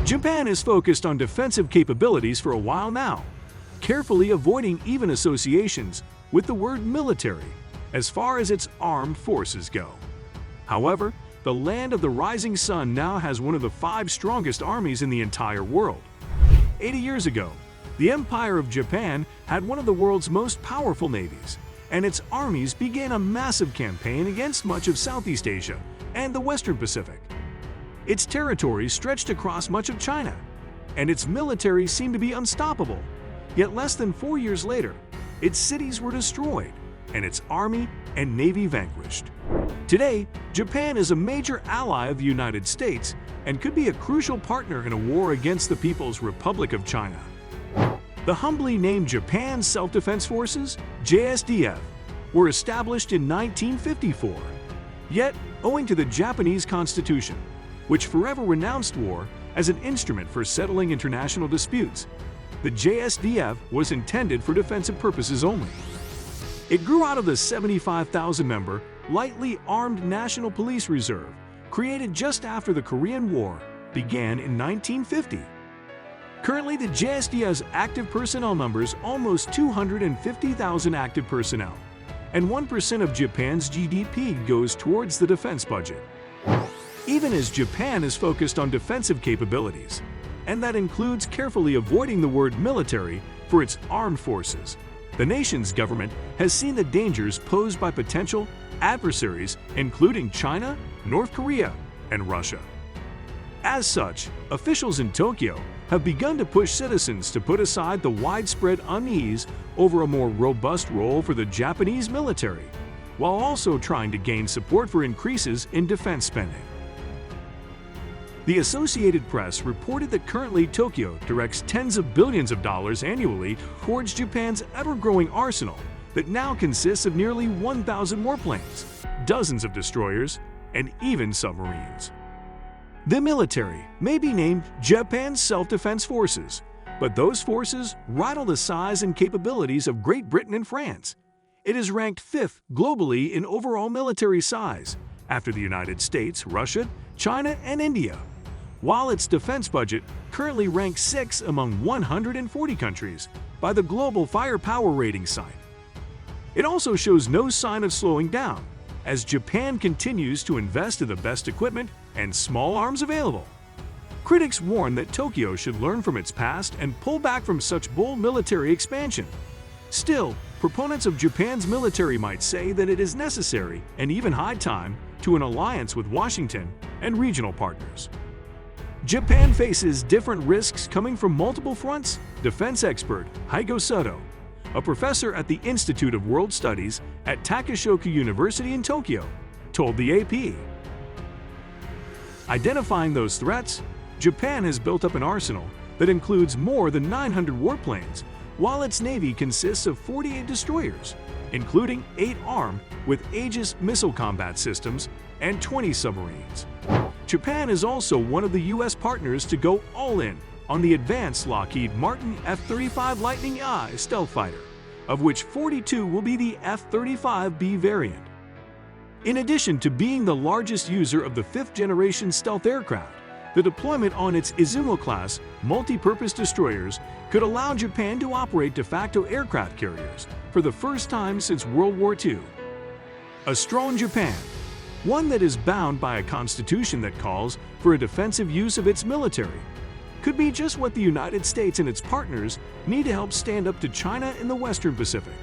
Japan is focused on defensive capabilities for a while now, carefully avoiding even associations with the word military as far as its armed forces go. However, the land of the rising sun now has one of the 5 strongest armies in the entire world. 80 years ago, the Empire of Japan had one of the world's most powerful navies, and its armies began a massive campaign against much of Southeast Asia and the Western Pacific. Its territory stretched across much of China, and its military seemed to be unstoppable. Yet less than 4 years later, its cities were destroyed, and its army and navy vanquished. Today, Japan is a major ally of the United States and could be a crucial partner in a war against the People's Republic of China. The humbly named Japan Self-Defense Forces, JSDF, were established in 1954. Yet, owing to the Japanese Constitution, which forever renounced war as an instrument for settling international disputes, the JSDF was intended for defensive purposes only. It grew out of the 75,000-member, lightly armed National Police Reserve, created just after the Korean War began in 1950. Currently, the JSDF's active personnel numbers almost 250,000 active personnel, and 1% of Japan's GDP goes towards the defense budget. Even as Japan is focused on defensive capabilities, and that includes carefully avoiding the word military for its armed forces, the nation's government has seen the dangers posed by potential adversaries including China, North Korea, and Russia. As such, officials in Tokyo have begun to push citizens to put aside the widespread unease over a more robust role for the Japanese military, while also trying to gain support for increases in defense spending. The Associated Press reported that currently Tokyo directs tens of billions of dollars annually towards Japan's ever-growing arsenal that now consists of nearly 1,000 warplanes, dozens of destroyers, and even submarines. The military may be named Japan's Self-Defense Forces, but those forces rival the size and capabilities of Great Britain and France. It is ranked 5th globally in overall military size, after the United States, Russia, China, and India, while its defense budget currently ranks 6th among 140 countries by the Global Firepower Rating site. It also shows no sign of slowing down, as Japan continues to invest in the best equipment and small arms available. Critics warn that Tokyo should learn from its past and pull back from such bold military expansion. Still, proponents of Japan's military might say that it is necessary and even high time to an alliance with Washington and regional partners. Japan faces different risks coming from multiple fronts, defense expert Heigo Soto, a professor at the Institute of World Studies at Takashoku University in Tokyo, told the AP. Identifying those threats, Japan has built up an arsenal that includes more than 900 warplanes, while its navy consists of 48 destroyers, including 8 armed with Aegis missile combat systems and 20 submarines. Japan is also one of the U.S. partners to go all-in on the advanced Lockheed Martin F-35 Lightning I stealth fighter, of which 42 will be the F-35B variant. In addition to being the largest user of the 5th-generation stealth aircraft, the deployment on its Izumo-class multi-purpose destroyers could allow Japan to operate de facto aircraft carriers for the first time since World War II. A strong Japan, one that is bound by a constitution that calls for a defensive use of its military, could be just what the United States and its partners need to help stand up to China in the Western Pacific.